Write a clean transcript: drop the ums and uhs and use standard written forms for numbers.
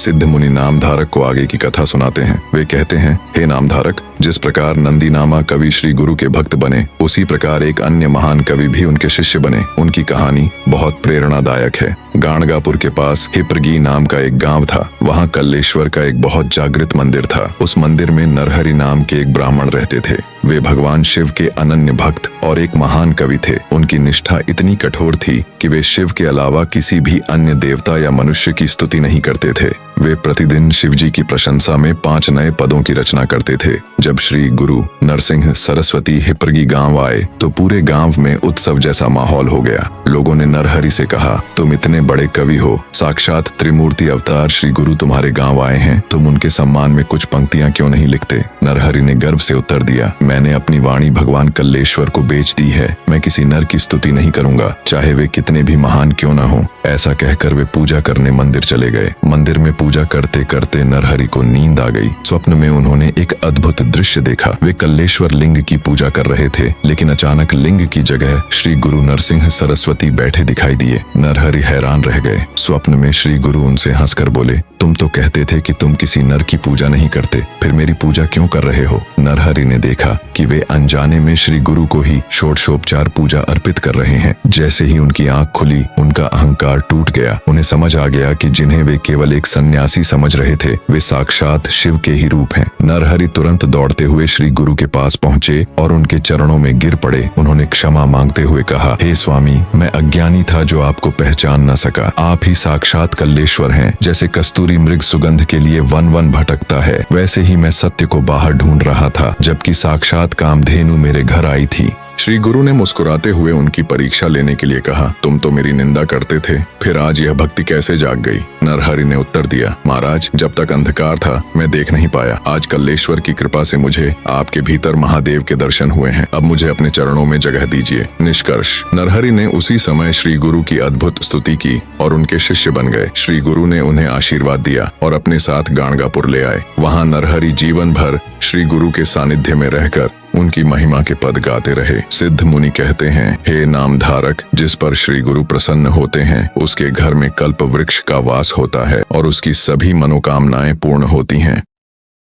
सिद्ध मुनि नामधारक को आगे की कथा सुनाते हैं। वे कहते हैं, हे नामधारक, जिस प्रकार नंदी नामा कवि श्री गुरु के भक्त बने, उसी प्रकार एक अन्य महान कवि भी उनके शिष्य बने। उनकी कहानी बहुत प्रेरणादायक है। गाणगापुर के पास हिप्रगी नाम का एक गांव था। वहां कल्लेश्वर का एक बहुत जागृत मंदिर था। उस मंदिर में नरहरि नाम के एक ब्राह्मण रहते थे। वे भगवान शिव के अनन्य भक्त और एक महान कवि थे। उनकी निष्ठा इतनी कठोर थी कि वे शिव के अलावा किसी भी अन्य देवता या मनुष्य की स्तुति नहीं करते थे। वे प्रतिदिन शिवजी की प्रशंसा में 5 नए पदों की रचना करते थे। जब श्री गुरु नरसिंह सरस्वती हिप्रगी गांव आए तो पूरे गांव में उत्सव जैसा माहौल हो गया। लोगों ने नरहरि से कहा, तुम इतने बड़े कवि हो, साक्षात त्रिमूर्ति अवतार श्री गुरु तुम्हारे गांव आए हैं, तुम उनके सम्मान में कुछ पंक्तियां क्यों नहीं लिखते? नरहरि ने गर्व से उत्तर दिया, मैंने अपनी वाणी भगवान कल्लेश्वर को बेच दी है। मैं किसी नर की स्तुति नहीं करूंगा, चाहे वे कितने भी महान क्यों न हो। ऐसा कहकर वे पूजा करने मंदिर चले गए। मंदिर में पूजा करते करते नरहरि को नींद आ गई। स्वप्न में उन्होंने एक अद्भुत दृश्य देखा। वे कल्लेश्वर लिंग की पूजा कर रहे थे, लेकिन अचानक लिंग की जगह श्री गुरु नरसिंह सरस्वती बैठे दिखाई दिए। नरहरि हैरान रह गए। स्वप्न में श्री गुरु उनसे हंसकर बोले, तुम तो कहते थे कि तुम किसी नर की पूजा नहीं करते, फिर मेरी पूजा क्यों कर रहे हो? नरहरि ने देखा कि वे अनजाने में श्री गुरु को ही षोडशोपचार पूजा अर्पित कर रहे हैं। जैसे ही उनकी आंख खुली, उनका अहंकार टूट गया। उन्हें समझ आ गया कि जिन्हें वे केवल एक सन्यासी समझ रहे थे, वे साक्षात शिव के ही रूप हैं। नरहरि तुरंत दौड़ते हुए श्री गुरु के पास पहुंचे और उनके चरणों में गिर पड़े। उन्होंने क्षमा मांगते हुए कहा, हे स्वामी, मैं अज्ञानी था जो आपको पहचान न सका। आप ही साक्षात कल्लेश्वर हैं। जैसे कस्तूरी मृग सुगंध के लिए वन वन भटकता है, वैसे ही मैं सत्य को बाहर ढूंढ रहा था, जबकि साक्षात कामधेनु मेरे घर आई थी। श्री गुरु ने मुस्कुराते हुए उनकी परीक्षा लेने के लिए कहा, तुम तो मेरी निंदा करते थे, फिर आज यह भक्ति कैसे जाग गई? नरहरि ने उत्तर दिया, महाराज, जब तक अंधकार था मैं देख नहीं पाया। आज कल्लेश्वर की कृपा से मुझे आपके भीतर महादेव के दर्शन हुए हैं। अब मुझे अपने चरणों में जगह दीजिए। निष्कर्ष, नरहरि ने उसी समय श्री गुरु की अद्भुत स्तुति की और उनके शिष्य बन गए। श्री गुरु ने उन्हें आशीर्वाद दिया और अपने साथ गाणगापुर ले आए। वहाँ नरहरि जीवन भर श्री गुरु के सानिध्य में रहकर उनकी महिमा के पद गाते रहे। सिद्ध मुनि कहते हैं, हे नामधारक, जिस पर श्री गुरु प्रसन्न होते हैं उसके घर में कल्प वृक्ष का वास होता है और उसकी सभी मनोकामनाएं पूर्ण होती हैं।